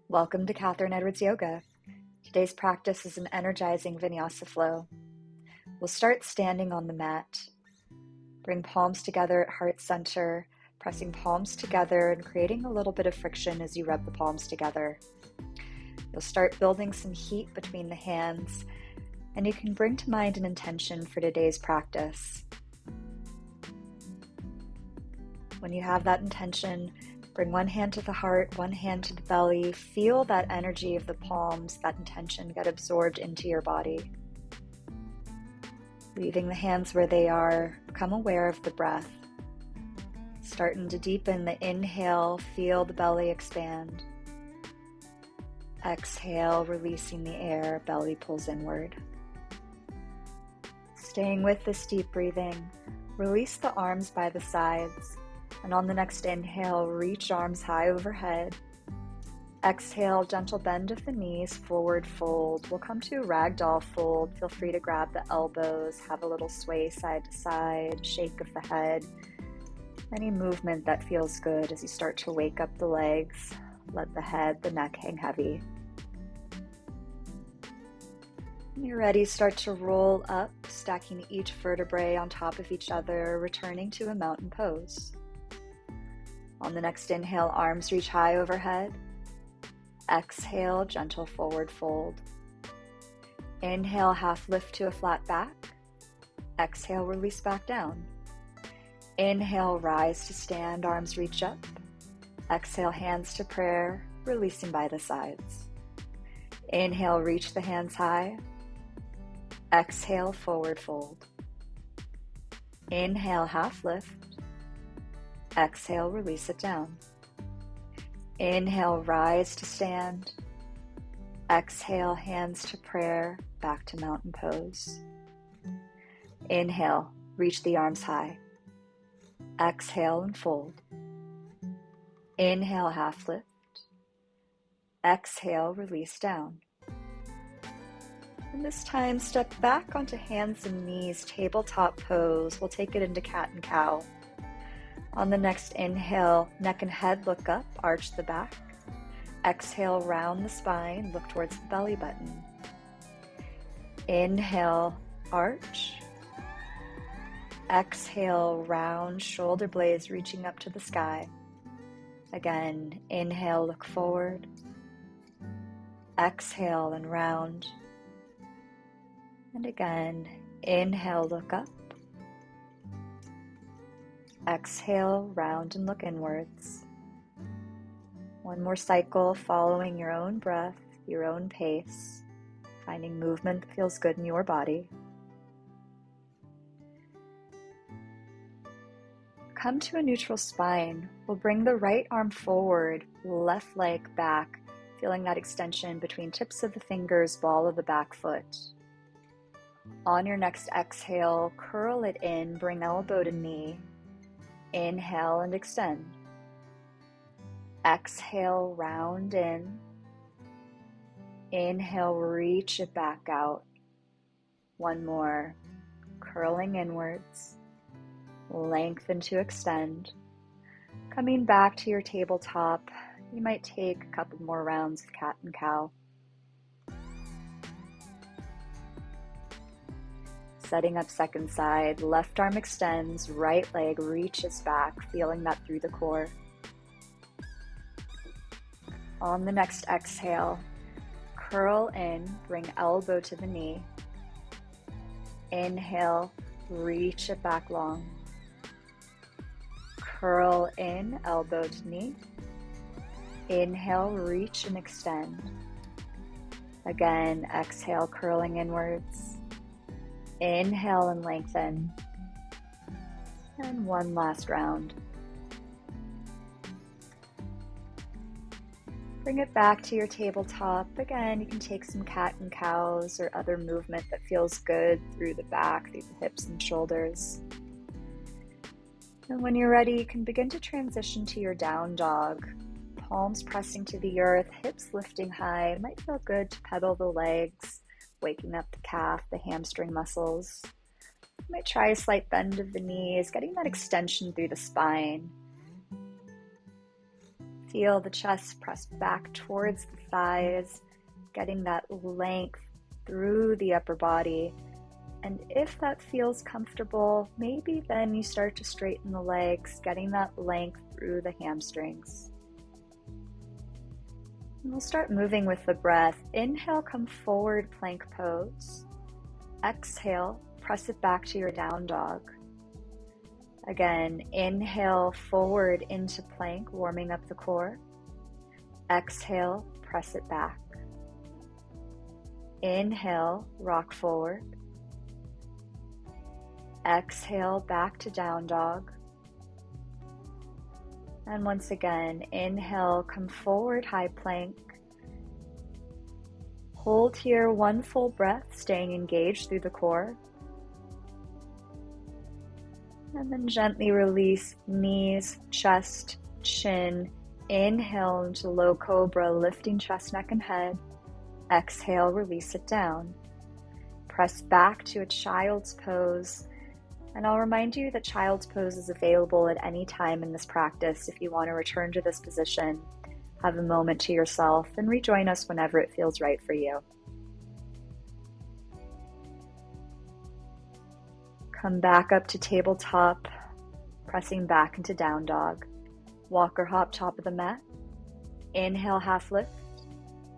Welcome to Katherine Yoga. Today's practice is an energizing vinyasa flow. We'll start standing on the mat. Bring palms together at heart center, pressing palms together and creating a little bit of friction as you rub the palms together. You'll start building some heat between the hands, and you can bring to mind an intention for today's practice. When you have that intention, bring one hand to the heart, one hand to the belly. Feel that energy of the palms, that intention get absorbed into your body. Leaving the hands where they are, become aware of the breath. Starting to deepen the inhale, feel the belly expand. Exhale, releasing the air, belly pulls inward. Staying with this deep breathing, release the arms by the sides. And on the next inhale, reach arms high overhead. Exhale, gentle bend of the knees, forward fold. We'll come to a ragdoll fold. Feel free to grab the elbows, have a little sway side to side, shake of the head. Any movement that feels good as you start to wake up the legs. Let the head, the neck hang heavy. When you're ready, start to roll up, stacking each vertebrae on top of each other, returning to a mountain pose. On the next inhale, arms reach high overhead. Exhale, gentle forward fold. Inhale, half lift to a flat back. Exhale, release back down. Inhale, rise to stand, arms reach up. Exhale, hands to prayer, releasing by the sides. Inhale, reach the hands high. Exhale, forward fold. Inhale, half lift. Exhale, release it down. Inhale, rise to stand. Exhale, hands to prayer, back to mountain pose. Inhale, reach the arms high. Exhale and fold. Inhale, half lift. Exhale, release down. And this time, step back onto hands and knees, tabletop pose. We'll take it into cat and cow. On the next inhale, neck and head look up, arch the back. Exhale, round the spine, look towards the belly button. Inhale, arch. Exhale, round, shoulder blades reaching up to the sky. Again, inhale, look forward. Exhale and round. And again, inhale, look up. Exhale, round and look inwards. One more cycle, following your own breath, your own pace, finding movement that feels good in your body. Come to a neutral spine. We'll bring the right arm forward, left leg back, feeling that extension between tips of the fingers, ball of the back foot. On your next exhale, curl it in, bring elbow to knee. Inhale and extend. Exhale, round in. Inhale, reach it back out. One more. Curling inwards. Lengthen to extend. Coming back to your tabletop, you might take a couple more rounds of cat and cow. Setting up second side, left arm extends, right leg reaches back, feeling that through the core. On the next exhale, curl in, bring elbow to the knee. Inhale, reach it back long. Curl in, elbow to knee. Inhale, reach and extend. Again, exhale, curling inwards. Inhale and lengthen. And one last round. Bring it back to your tabletop. Again, you can take some cat and cows or other movement that feels good through the back, through the hips and shoulders. And when you're ready, you can begin to transition to your down dog. Palms pressing to the earth, hips lifting high. It might feel good to pedal the legs, waking up the calf, the hamstring muscles. You might try a slight bend of the knees, getting that extension through the spine. Feel the chest press back towards the thighs, getting that length through the upper body. And if that feels comfortable, maybe then you start to straighten the legs, getting that length through the hamstrings. And we'll start moving with the breath. Inhale, come forward, plank pose. Exhale, press it back to your down dog. Again, inhale forward into plank, warming up the core. Exhale, press it back. Inhale, rock forward. Exhale, back to down dog. And once again, inhale, come forward, high plank. Hold here one full breath, staying engaged through the core. And then gently release knees, chest, chin. Inhale into low cobra, lifting chest, neck, and head. Exhale, release it down. Press back to a child's pose. And I'll remind you that child's pose is available at any time in this practice if you want to return to this position, have a moment to yourself, and rejoin us whenever it feels right for you. Come back up to tabletop, pressing back into down dog. Walk or hop top of the mat. Inhale, half lift.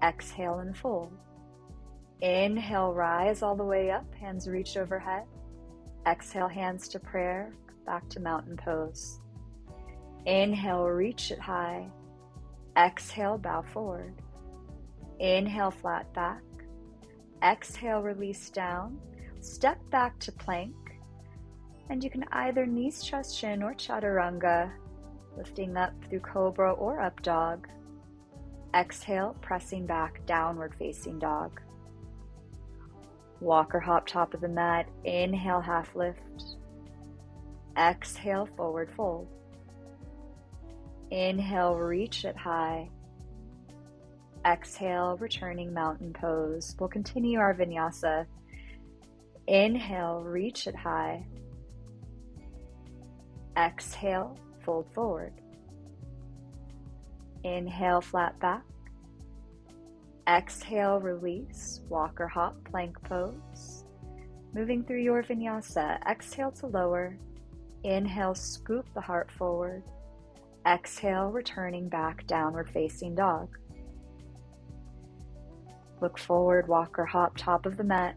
Exhale and fold. Inhale, rise all the way up, hands reach overhead. Exhale, hands to prayer, back to mountain pose. Inhale, reach it high. Exhale, bow forward. Inhale, flat back. Exhale, release down. Step back to plank. And you can either knees, chest, chin, or chaturanga, lifting up through cobra or up dog. Exhale, pressing back, downward facing dog. Walk or hop top of the mat. Inhale, half lift. Exhale, forward fold. Inhale, reach it high. Exhale, returning mountain pose. We'll continue our vinyasa. Inhale, reach it high. Exhale, fold forward. Inhale, flat back. Exhale, release, walk or hop, plank pose. Moving through your vinyasa, exhale to lower. Inhale, scoop the heart forward. Exhale, returning back, downward facing dog. Look forward, walk or hop, top of the mat.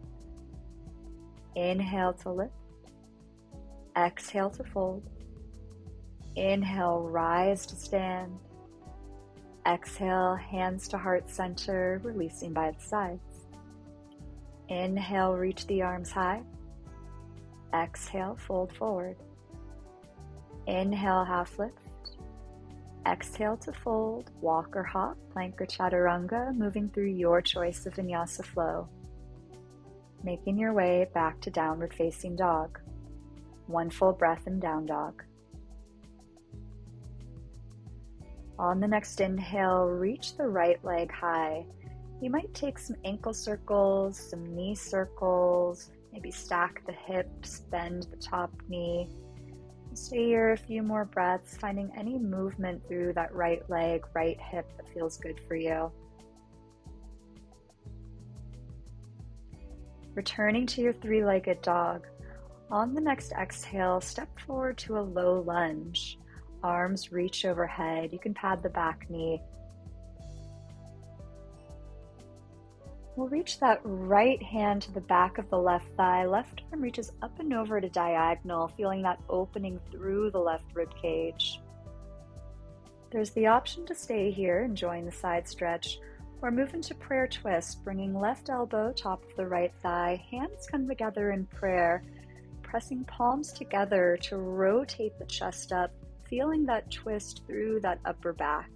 Inhale to lift. Exhale to fold. Inhale, rise to stand. Exhale, hands to heart center, releasing by the sides. Inhale, reach the arms high. Exhale, fold forward. Inhale, half lift. Exhale to fold, walk or hop, plank or chaturanga, moving through your choice of vinyasa flow. Making your way back to downward facing dog. One full breath in down dog. On the next inhale, reach the right leg high. You might take some ankle circles, some knee circles, maybe stack the hips, bend the top knee. Stay here a few more breaths, finding any movement through that right leg, right hip that feels good for you. Returning to your three-legged dog. On the next exhale, step forward to a low lunge. Arms reach overhead. You can pad the back knee. We'll reach that right hand to the back of the left thigh. Left arm reaches up and over to diagonal, feeling that opening through the left rib cage. There's the option to stay here, enjoying the side stretch, or move into prayer twist, bringing left elbow top of the right thigh. Hands come together in prayer, pressing palms together to rotate the chest up, feeling that twist through that upper back.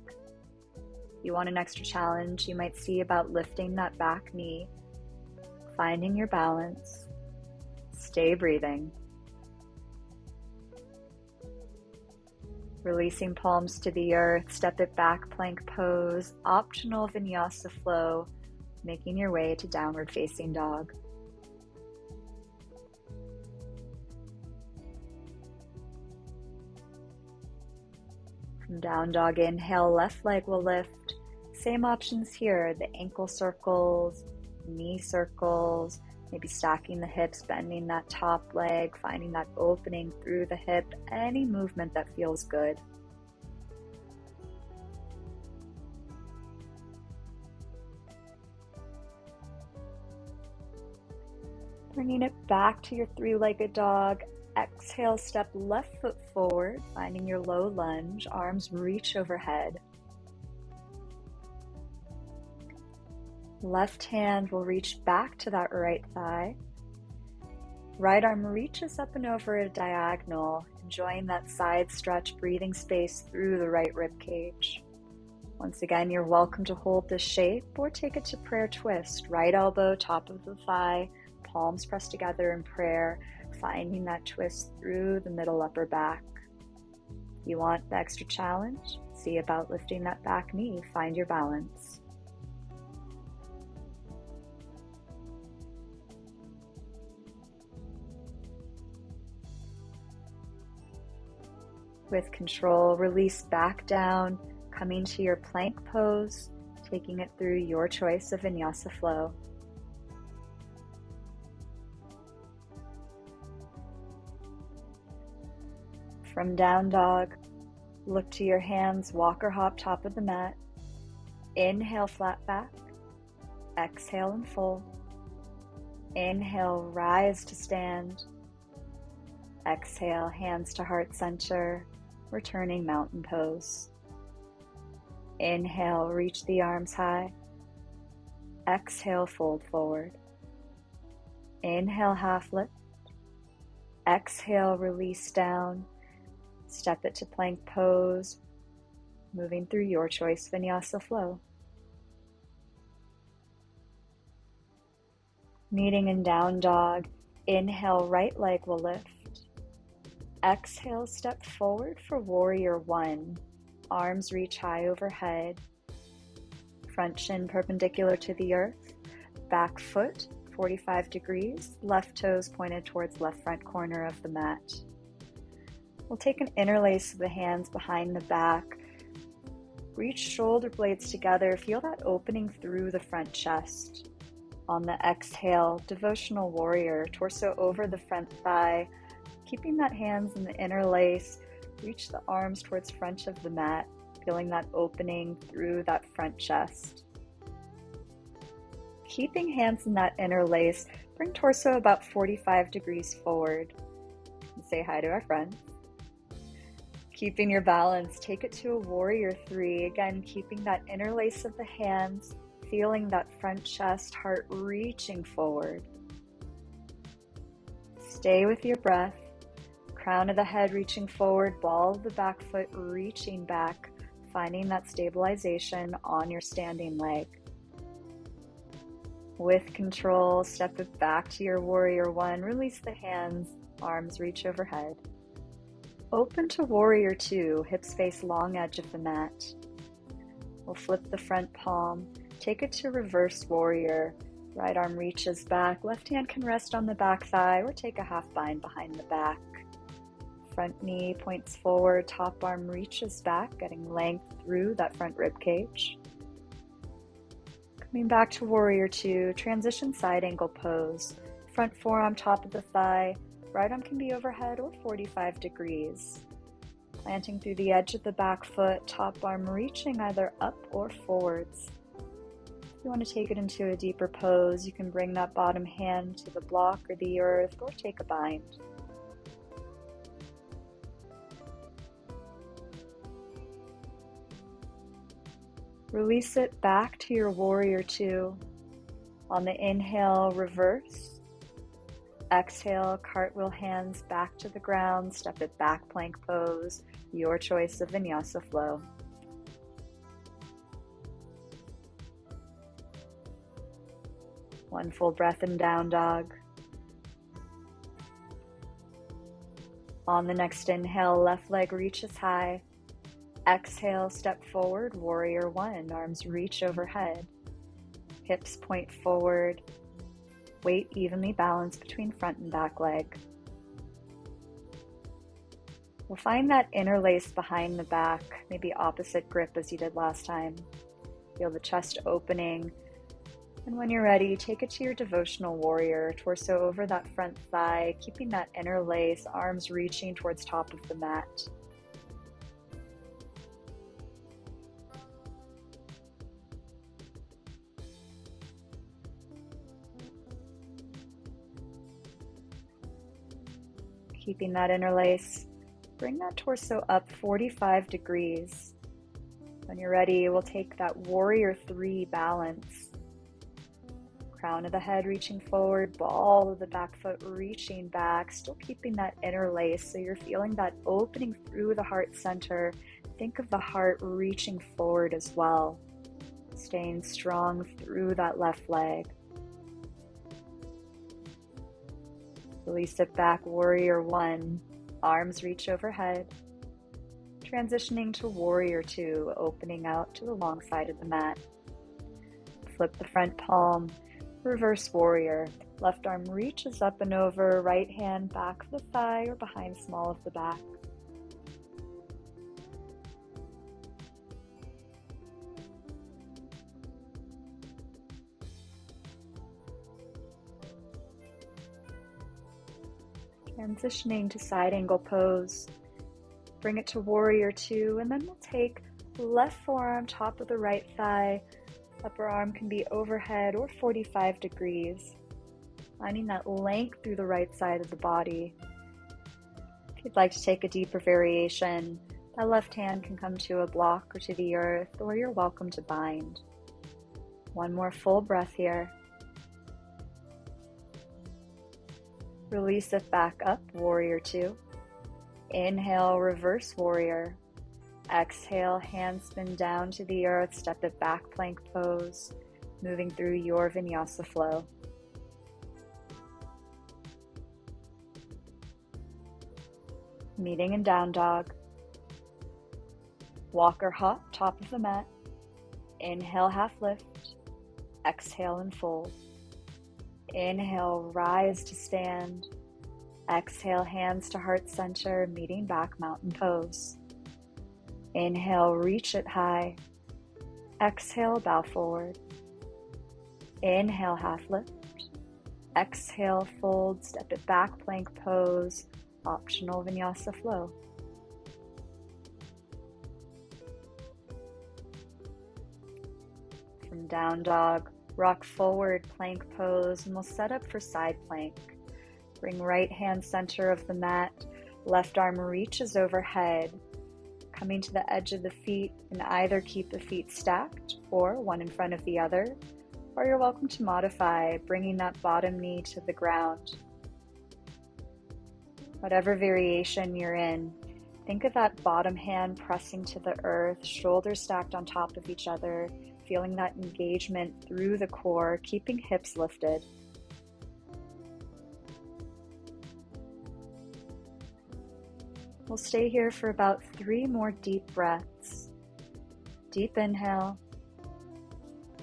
If you want an extra challenge, you might see about lifting that back knee, finding your balance. Stay breathing. Releasing palms to the earth, step it back, plank pose, optional vinyasa flow, making your way to downward facing dog. From Down dog, inhale, left leg will lift. Same options here, the ankle circles, knee circles, maybe stacking the hips, bending that top leg, finding that opening through the hip, any movement that feels good. Bringing it back to your three-legged dog. Exhale, step left foot forward, finding your low lunge, arms reach overhead. Left hand will reach back to that right thigh. Right arm reaches up and over a diagonal, enjoying that side stretch, breathing space through the right rib cage. Once again, you're welcome to hold this shape or take it to prayer twist. Right elbow, top of the thigh, palms pressed together in prayer, finding that twist through the middle upper back. If you want the extra challenge, see about lifting that back knee, find your balance. With control, release back down, coming to your plank pose, taking it through your choice of vinyasa flow. From down dog, look to your hands, walk or hop top of the mat. Inhale, flat back. Exhale and fold. Inhale, rise to stand. Exhale, hands to heart center, returning mountain pose. Inhale, reach the arms high. Exhale, fold forward. Inhale, half lift. Exhale, release down. Step it to plank pose, moving through your choice vinyasa flow. Meeting in down dog, inhale, right leg will lift. Exhale, step forward for warrior one. Arms reach high overhead. Front shin perpendicular to the earth. Back foot 45 degrees. Left toes pointed towards left front corner of the mat. We'll take an interlace of the hands behind the back. Reach shoulder blades together. Feel that opening through the front chest. On the exhale, devotional warrior, torso over the front thigh. Keeping that hands in the interlace, reach the arms towards front of the mat, feeling that opening through that front chest. Keeping hands in that interlace, bring torso about 45 degrees forward. And say hi to our friends. Keeping your balance, take it to a warrior three. Again, keeping that interlace of the hands, feeling that front chest, heart reaching forward. Stay with your breath. Crown of the head reaching forward, ball of the back foot reaching back, finding that stabilization on your standing leg. With control, step it back to your warrior one. Release the hands, arms reach overhead. Open to warrior two, hips face long edge of the mat. We'll flip the front palm, take it to reverse warrior. Right arm reaches back, left hand can rest on the back thigh or take a half bind behind the back. Front knee points forward, top arm reaches back, getting length through that front rib cage. Coming back to warrior two, transition side angle pose. Front forearm top of the thigh, right arm can be overhead or 45 degrees. Planting through the edge of the back foot, top arm reaching either up or forwards. If you want to take it into a deeper pose, you can bring that bottom hand to the block or the earth or take a bind. Release it back to your warrior two. On the inhale, reverse. Exhale, cartwheel hands back to the ground, step it back, plank pose, your choice of vinyasa flow. One full breath in down dog. On the next inhale, left leg reaches high. Exhale, step forward, warrior one, arms reach overhead. Hips point forward. Weight evenly balanced between front and back leg. We'll find that interlace behind the back, maybe opposite grip as you did last time. Feel the chest opening. And when you're ready, take it to your devotional warrior, torso over that front thigh, keeping that interlace, arms reaching towards top of the mat. Keeping that interlace, bring that torso up 45 degrees. When you're ready, we'll take that warrior 3 balance. Crown of the head reaching forward, ball of the back foot reaching back, still keeping that interlace so you're feeling that opening through the heart center. Think of the heart reaching forward as well, staying strong through that left leg. Release it back, warrior 1, arms reach overhead. Transitioning to warrior 2, opening out to the long side of the mat. Flip the front palm, reverse warrior. Left arm reaches up and over, right hand back of the thigh or behind small of the back. Transitioning to side angle pose. Bring it to warrior 2, and then we'll take left forearm, top of the right thigh. Upper arm can be overhead or 45 degrees. Finding that length through the right side of the body. If you'd like to take a deeper variation, that left hand can come to a block or to the earth, or you're welcome to bind. One more full breath here. Release it back up, warrior 2. Inhale, reverse warrior. Exhale, handspin down to the earth, step it back, plank pose, moving through your vinyasa flow. Meeting in down dog. Walk or hop, top of the mat. Inhale, half lift. Exhale and fold. Inhale, rise to stand. Exhale, hands to heart center, meeting back, mountain pose. Inhale, reach it high. Exhale, bow forward. Inhale, half lift. Exhale, fold, step it back, plank pose, optional vinyasa flow. From down dog, rock forward, plank pose, and we'll set up for side plank. Bring right hand center of the mat, left arm reaches overhead, coming to the edge of the feet, and either keep the feet stacked or one in front of the other, or you're welcome to modify, bringing that bottom knee to the ground. Whatever variation you're in, think of that bottom hand pressing to the earth, shoulders stacked on top of each other, feeling that engagement through the core, keeping hips lifted. We'll stay here for about 3 more deep breaths. Deep inhale,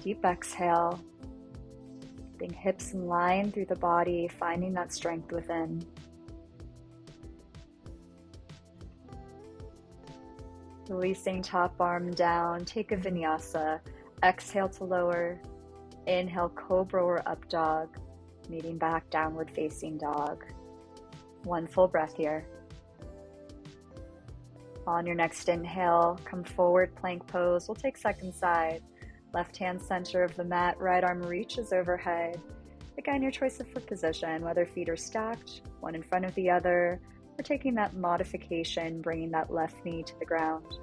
deep exhale, keeping hips in line through the body, finding that strength within. Releasing top arm down, take a vinyasa. Exhale to lower. Inhale, cobra or up dog, meeting back, downward facing dog. One full breath here. On your next inhale, come forward, plank pose. We'll take second side. Left hand center of the mat, right arm reaches overhead. Again, your choice of foot position, whether feet are stacked, one in front of the other, or taking that modification, bringing that left knee to the ground.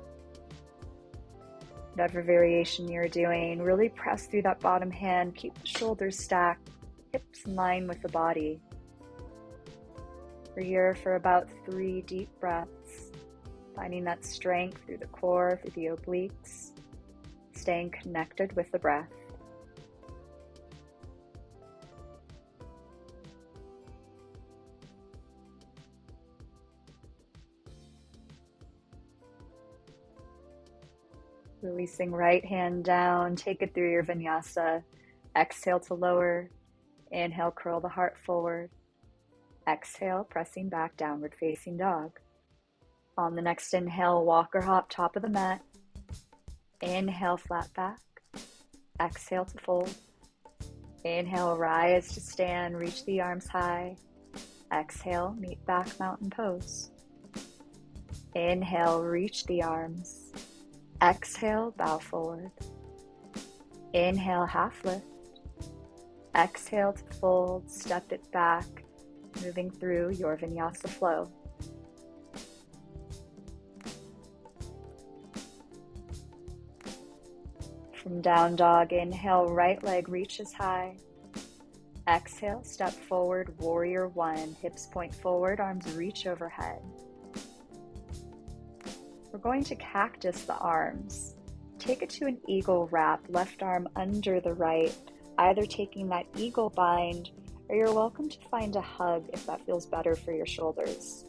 Whatever variation you're doing, really press through that bottom hand, keep the shoulders stacked, hips in line with the body. We're here for about 3 deep breaths, finding that strength through the core, through the obliques, staying connected with the breath. Releasing right hand down, take it through your vinyasa. Exhale to lower. Inhale, curl the heart forward. Exhale, pressing back, downward facing dog. On the next inhale, walk or hop top of the mat. Inhale, flat back. Exhale to fold. Inhale, rise to stand, reach the arms high. Exhale, meet back mountain pose. Inhale, reach the arms. Exhale, bow forward. Inhale, half lift. Exhale to fold, step it back, moving through your vinyasa flow. From down dog, inhale, right leg reaches high. Exhale, step forward, warrior one. Hips point forward, arms reach overhead. We're going to cactus the arms. Take it to an eagle wrap, left arm under the right, either taking that eagle bind, or you're welcome to find a hug if that feels better for your shoulders.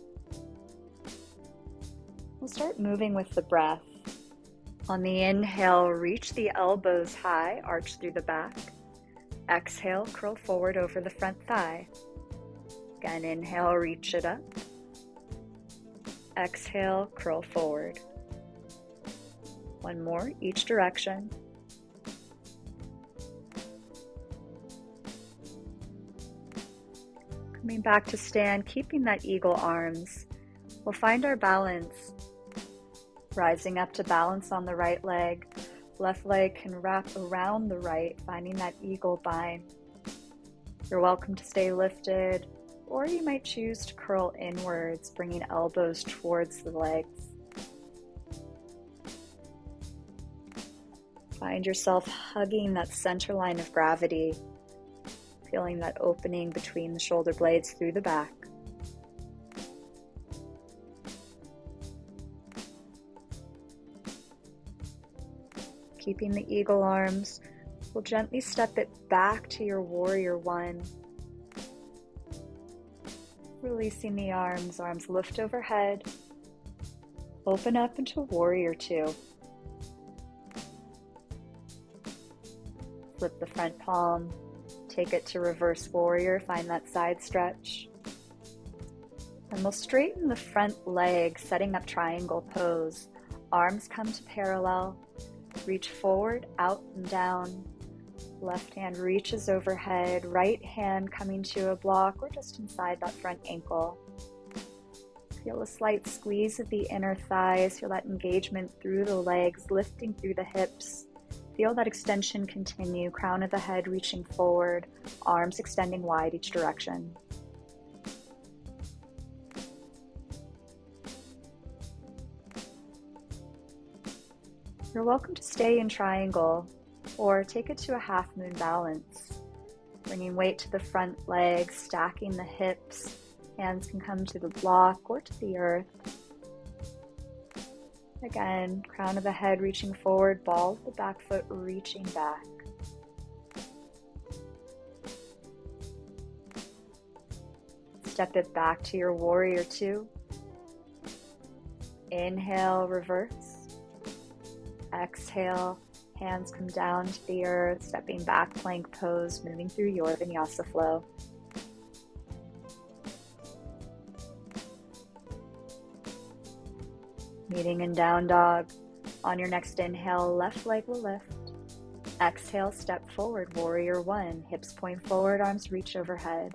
We'll start moving with the breath. On the inhale, reach the elbows high, arch through the back. Exhale, curl forward over the front thigh. Again, inhale, reach it up. Exhale, curl forward. One more, each direction. Coming back to stand, keeping that eagle arms. We'll find our balance. Rising up to balance on the right leg. Left leg can wrap around the right, finding that eagle bind. You're welcome to stay lifted, or you might choose to curl inwards, bringing elbows towards the legs. Find yourself hugging that center line of gravity, feeling that opening between the shoulder blades through the back. Keeping the eagle arms, we'll gently step it back to your warrior one. Releasing the arms lift overhead. Open up into warrior two. Flip the front palm, take it to reverse warrior, find that side stretch. And we'll straighten the front leg, setting up triangle pose. Arms come to parallel. Reach forward, out and down. Left hand reaches overhead, right hand coming to a block or just inside that front ankle. Feel a slight squeeze of the inner thighs, feel that engagement through the legs, lifting through the hips. Feel that extension continue, crown of the head reaching forward, arms extending wide each direction. You're welcome to stay in triangle or take it to a half moon balance. Bringing weight to the front leg, stacking the hips. Hands can come to the block or to the earth. Again, crown of the head reaching forward, ball of the back foot reaching back. Step it back to your warrior two. Inhale, reverse. Exhale, hands come down to the earth, stepping back, plank pose, moving through your vinyasa flow. Meeting in down dog. On your next inhale, left leg will lift. Exhale, step forward, warrior one. Hips point forward, arms reach overhead.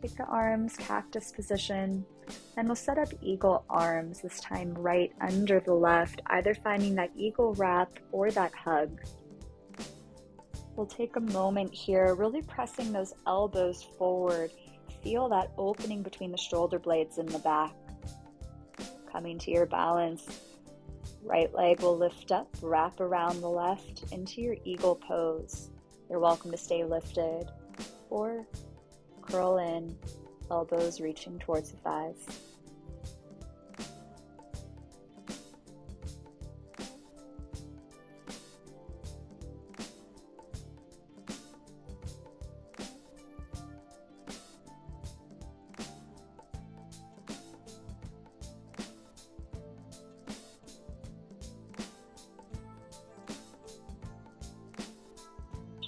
Take the arms, cactus position, and we'll set up eagle arms, this time right under the left, either finding that eagle wrap or that hug. We'll take a moment here, really pressing those elbows forward. Feel that opening between the shoulder blades in the back. Coming to your balance, right leg will lift up, wrap around the left into your eagle pose. You're welcome to stay lifted or curl in, elbows reaching towards the thighs.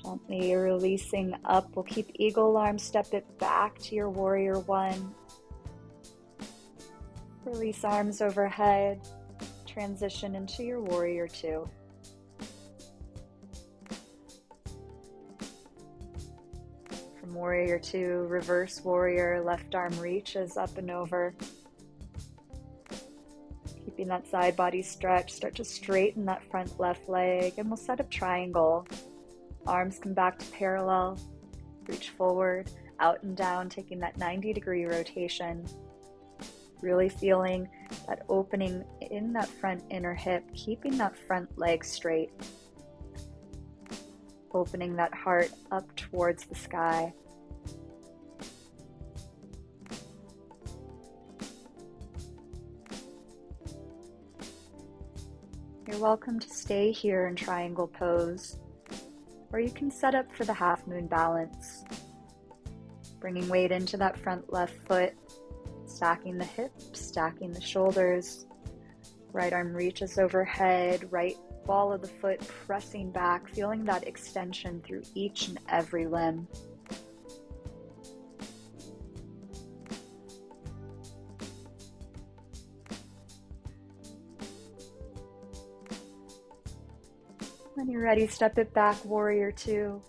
Gently releasing up, we'll keep eagle arms, step it back to your warrior one. Release arms overhead. Transition into your warrior two. From warrior two, reverse warrior, left arm reaches up and over. Keeping that side body stretch, start to straighten that front left leg, and we'll set up triangle. Arms come back to parallel, reach forward, out and down, taking that 90-degree rotation. Really feeling that opening in that front inner hip, keeping that front leg straight. Opening that heart up towards the sky. You're welcome to stay here in triangle pose, or you can set up for the half moon balance. Bringing weight into that front left foot, stacking the hips, stacking the shoulders. Right arm reaches overhead, right ball of the foot pressing back, feeling that extension through each and every limb. When you're ready, step it back, warrior two.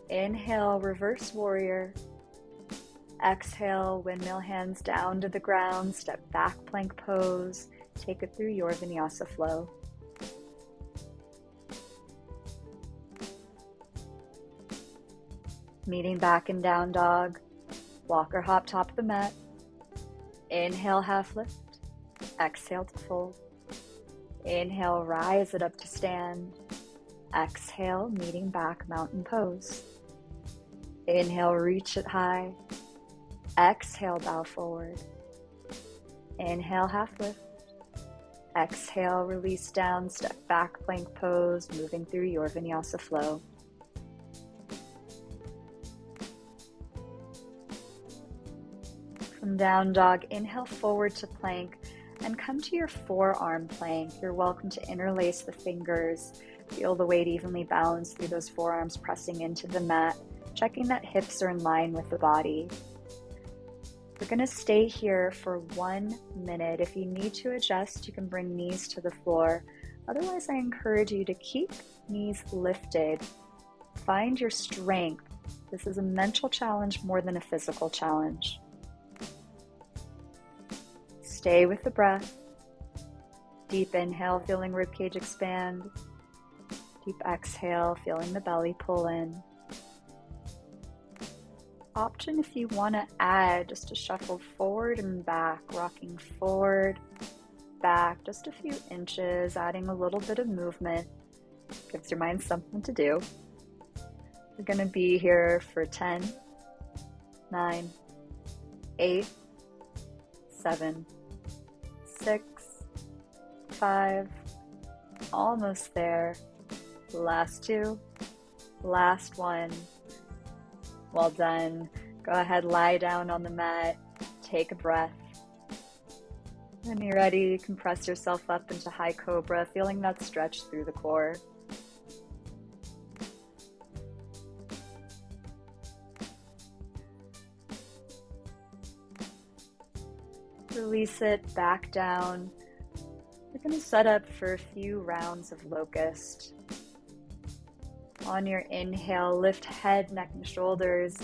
Inhale, reverse warrior. Exhale, windmill hands down to the ground, step back plank pose. Take it through your vinyasa flow. Meeting back in down dog. Walk or hop top of the mat. Inhale, half lift. Exhale to fold. Inhale, rise it up to stand. Exhale, meeting back, mountain pose. Inhale, reach it high. Exhale, bow forward. Inhale, half lift. Exhale, release down, step back, plank pose, moving through your vinyasa flow. From down dog, inhale forward to plank and come to your forearm plank. You're welcome to interlace the fingers. Feel the weight evenly balanced through those forearms pressing into the mat, checking that hips are in line with the body. We're going to stay here for 1 minute. If you need to adjust, you can bring knees to the floor. Otherwise, I encourage you to keep knees lifted. Find your strength. This is a mental challenge more than a physical challenge. Stay with the breath. Deep inhale, feeling ribcage expand. Deep exhale, feeling the belly pull in. Option if you want to add just a shuffle forward and back, rocking forward, back, just a few inches, adding a little bit of movement. Gives your mind something to do. We're going to be here for 10, 9, 8, 7, 6, 5, almost there. Last two, last one. Well done. Go ahead, lie down on the mat, take a breath. When you're ready, compress yourself up into high cobra, feeling that stretch through the core. Release it back down. We're going to set up for a few rounds of locust. On your inhale, lift head, neck, and shoulders.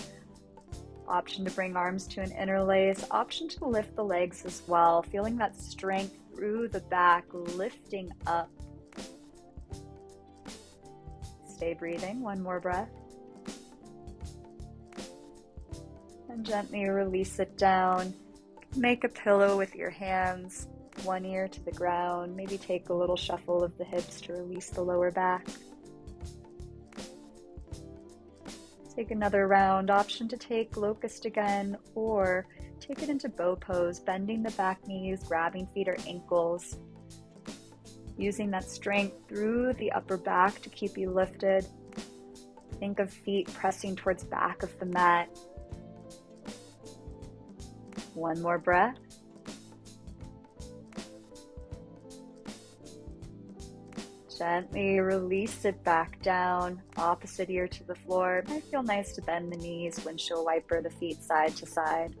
Option to bring arms to an interlace. Option to lift the legs as well. Feeling that strength through the back, lifting up. Stay breathing. One more breath. And gently release it down. Make a pillow with your hands. One ear to the ground. Maybe take a little shuffle of the hips to release the lower back. Take another round. Option to take locust again, or take it into bow pose, bending the back knees, grabbing feet or ankles. Using that strength through the upper back to keep you lifted. Think of feet pressing towards back of the mat. One more breath. Gently release it back down, opposite ear to the floor. It might feel nice to bend the knees, windshield wiper the feet side to side.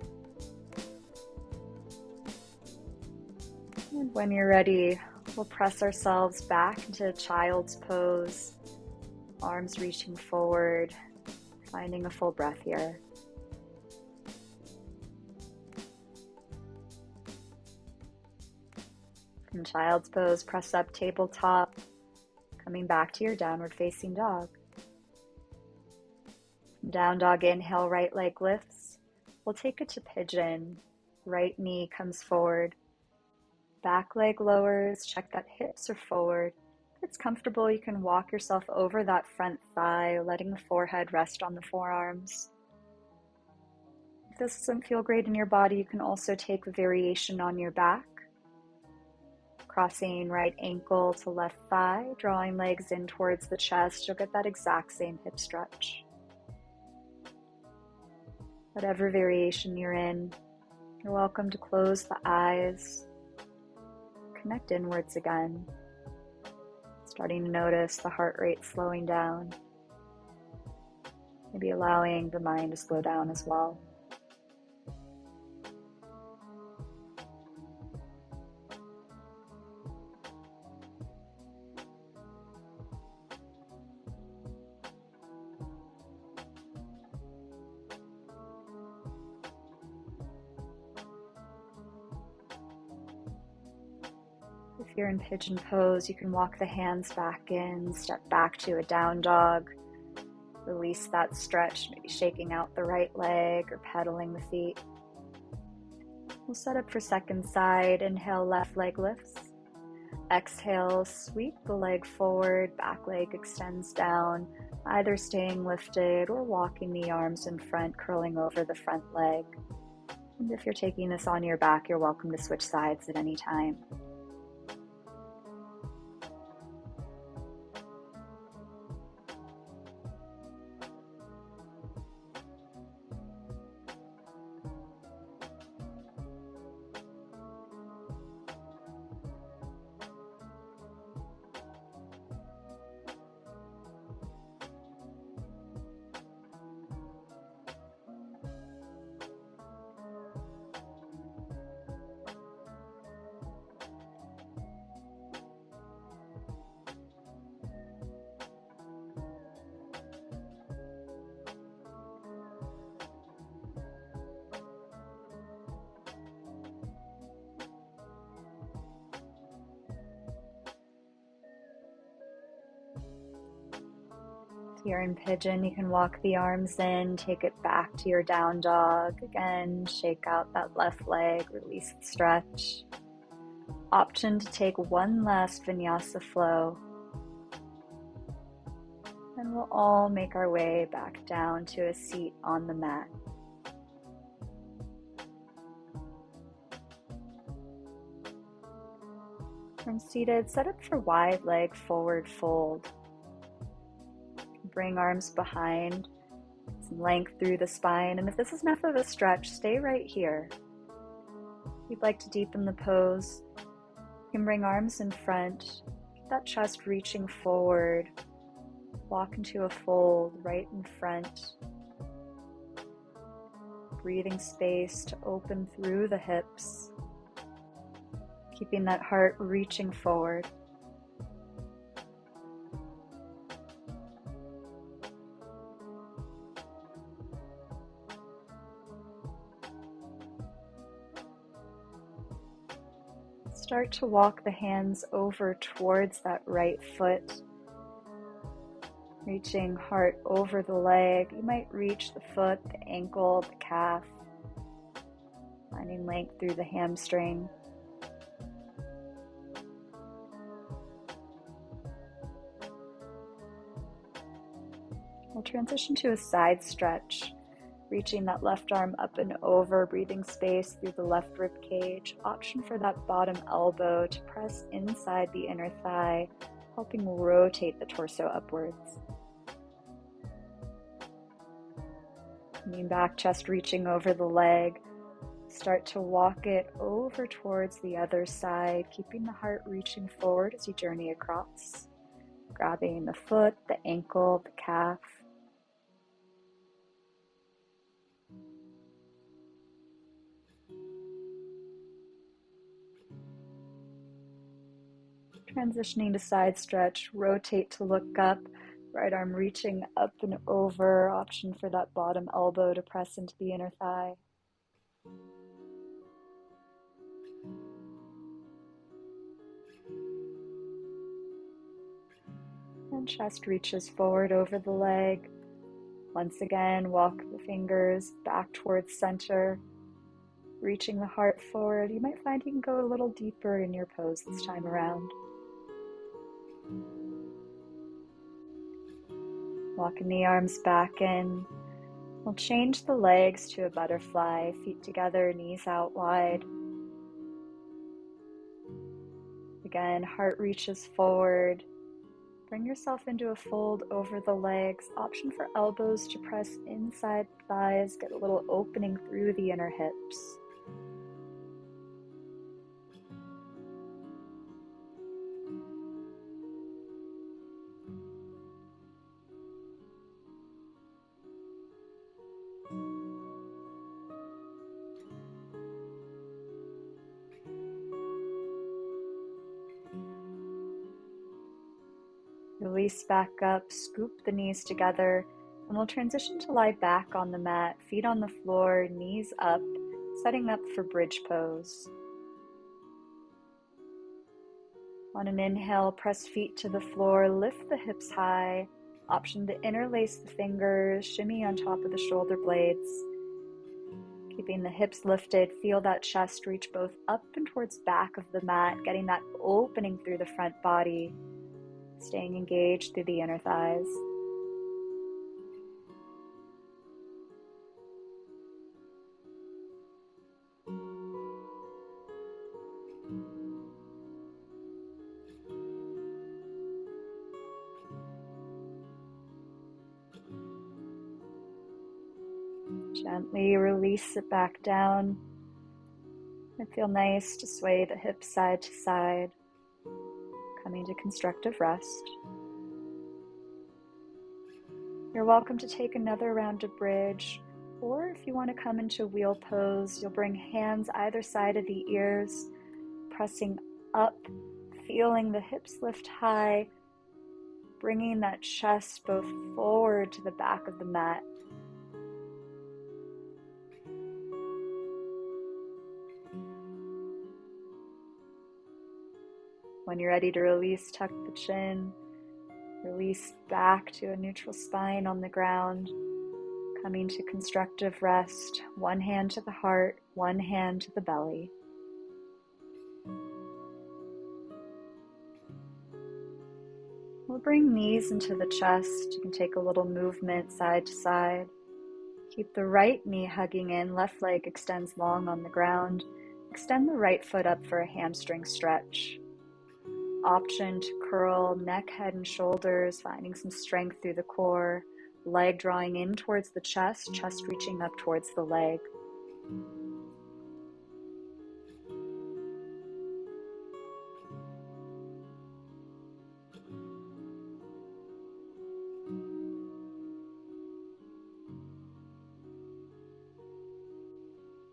And when you're ready, we'll press ourselves back into child's pose, arms reaching forward, finding a full breath here. From child's pose, press up tabletop, coming back to your downward facing dog. From down dog, inhale, right leg lifts. We'll take it to pigeon. Right knee comes forward. Back leg lowers, check that hips are forward. If it's comfortable, you can walk yourself over that front thigh, letting the forehead rest on the forearms. If this doesn't feel great in your body, you can also take a variation on your back. Crossing right ankle to left thigh, drawing legs in towards the chest, you'll get that exact same hip stretch. Whatever variation you're in, you're welcome to close the eyes, connect inwards again, starting to notice the heart rate slowing down, maybe allowing the mind to slow down as well. If you're in pigeon pose, you can walk the hands back in, step back to a down dog, release that stretch, maybe shaking out the right leg or pedaling the feet. We'll set up for second side. Inhale, left leg lifts. Exhale, sweep the leg forward, back leg extends down, either staying lifted or walking the arms in front, curling over the front leg. And if you're taking this on your back, you're welcome to switch sides at any time. If you're in pigeon, you can walk the arms in, take it back to your down dog. Again, shake out that left leg, release the stretch. Option to take one last vinyasa flow. And we'll all make our way back down to a seat on the mat. From seated, set up for wide leg forward fold. Bring arms behind, some length through the spine, and if this is enough of a stretch, stay right here. If you'd like to deepen the pose, you can bring arms in front, keep that chest reaching forward, walk into a fold right in front, breathing space to open through the hips, keeping that heart reaching forward. Start to walk the hands over towards that right foot, reaching heart over the leg. You might reach the foot, the ankle, the calf, finding length through the hamstring. We'll transition to a side stretch, reaching that left arm up and over, breathing space through the left rib cage. Option for that bottom elbow to press inside the inner thigh, helping rotate the torso upwards. Lean back, chest reaching over the leg. Start to walk it over towards the other side, keeping the heart reaching forward as you journey across, grabbing the foot, the ankle, the calf. Transitioning to side stretch, rotate to look up, right arm reaching up and over, option for that bottom elbow to press into the inner thigh. And chest reaches forward over the leg. Once again, walk the fingers back towards center, reaching the heart forward. You might find you can go a little deeper in your pose this time around. Walking the arms back in. We'll change the legs to a butterfly, feet together, knees out wide. Again, heart reaches forward. Bring yourself into a fold over the legs. Option for elbows to press inside thighs, get a little opening through the inner hips. Release back up, scoop the knees together, and we'll transition to lie back on the mat, feet on the floor, knees up, setting up for bridge pose. On an inhale, press feet to the floor, lift the hips high, option to interlace the fingers, shimmy on top of the shoulder blades. Keeping the hips lifted, feel that chest reach both up and towards back of the mat, getting that opening through the front body. Staying engaged through the inner thighs. Gently release it back down. And feel nice to sway the hips side to side. Coming to constructive rest. You're welcome to take another round of bridge, or if you want to come into wheel pose, you'll bring hands either side of the ears, pressing up, feeling the hips lift high, bringing that chest both forward to the back of the mat. When you're ready to release, tuck the chin. Release back to a neutral spine on the ground. Coming to constructive rest. One hand to the heart, one hand to the belly. We'll bring knees into the chest. You can take a little movement side to side. Keep the right knee hugging in. Left leg extends long on the ground. Extend the right foot up for a hamstring stretch. Option to curl neck, head, and shoulders, finding some strength through the core. Leg drawing in towards the chest reaching up towards the leg.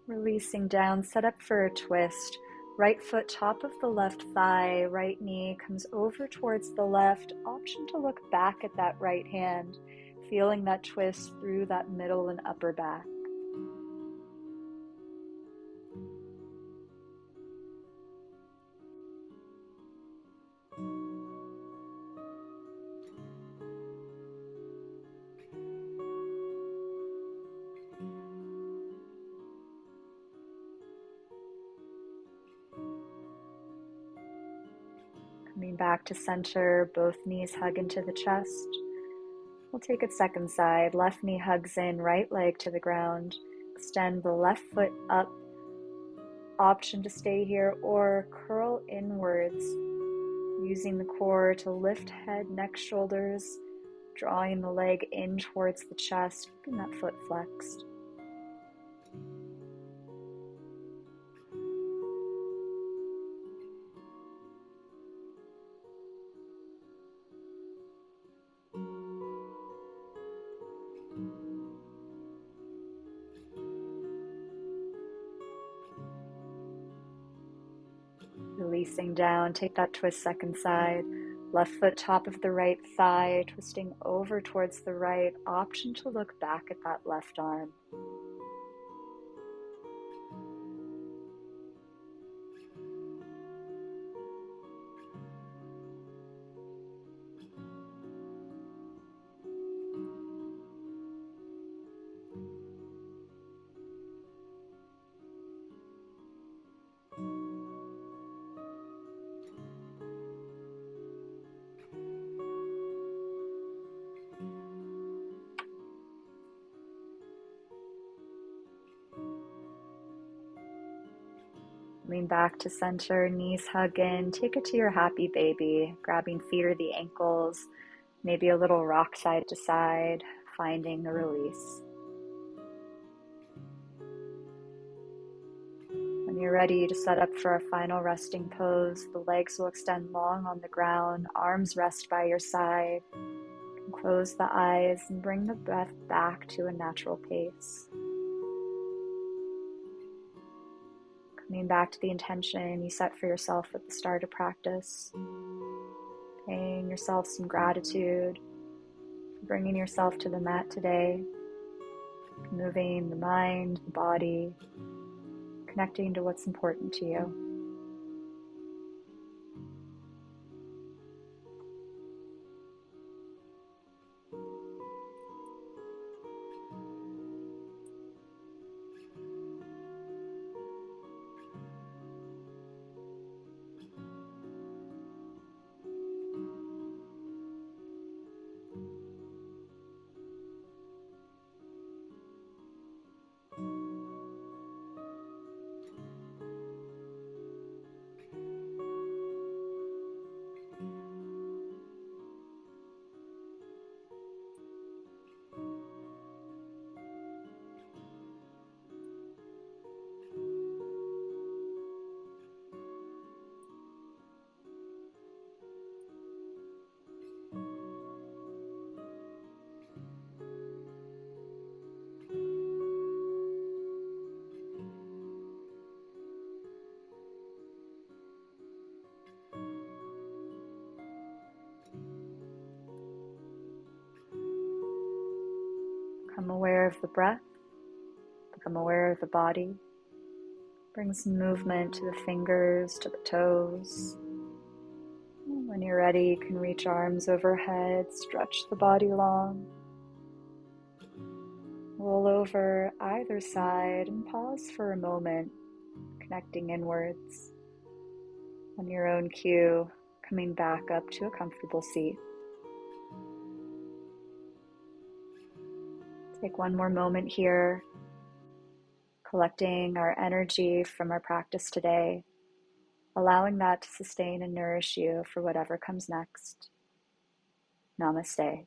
Releasing down, set up for a twist. Right foot top of the left thigh, right knee comes over towards the left. Option to look back at that right hand, feeling that twist through that middle and upper back. Coming back to center, both knees hug into the chest. We'll take it second side. Left knee hugs in, right leg to the ground. Extend the left foot up. Option to stay here or curl inwards, using the core to lift head, neck, shoulders, drawing the leg in towards the chest, keeping that foot flexed. releasing down. Take that twist second side. Left foot top of the right thigh, twisting over towards the right. Option to look back at that left arm. Lean back to center, knees hug in. Take it to your happy baby, grabbing feet or the ankles, maybe a little rock side to side, finding a release. When you're ready to set up for our final resting pose, the legs will extend long on the ground, arms rest by your side. You can close the eyes and bring the breath back to a natural pace. Coming back to the intention you set for yourself at the start of practice. Paying yourself some gratitude for bringing yourself to the mat today. Moving the mind, the body, connecting to what's important to you. Become aware of the breath, become aware of the body. Bring some movement to the fingers, to the toes. When you're ready, you can reach arms overhead, stretch the body long. Roll over either side and pause for a moment, connecting inwards. On your own cue, coming back up to a comfortable seat. Take one more moment here, collecting our energy from our practice today, allowing that to sustain and nourish you for whatever comes next. Namaste.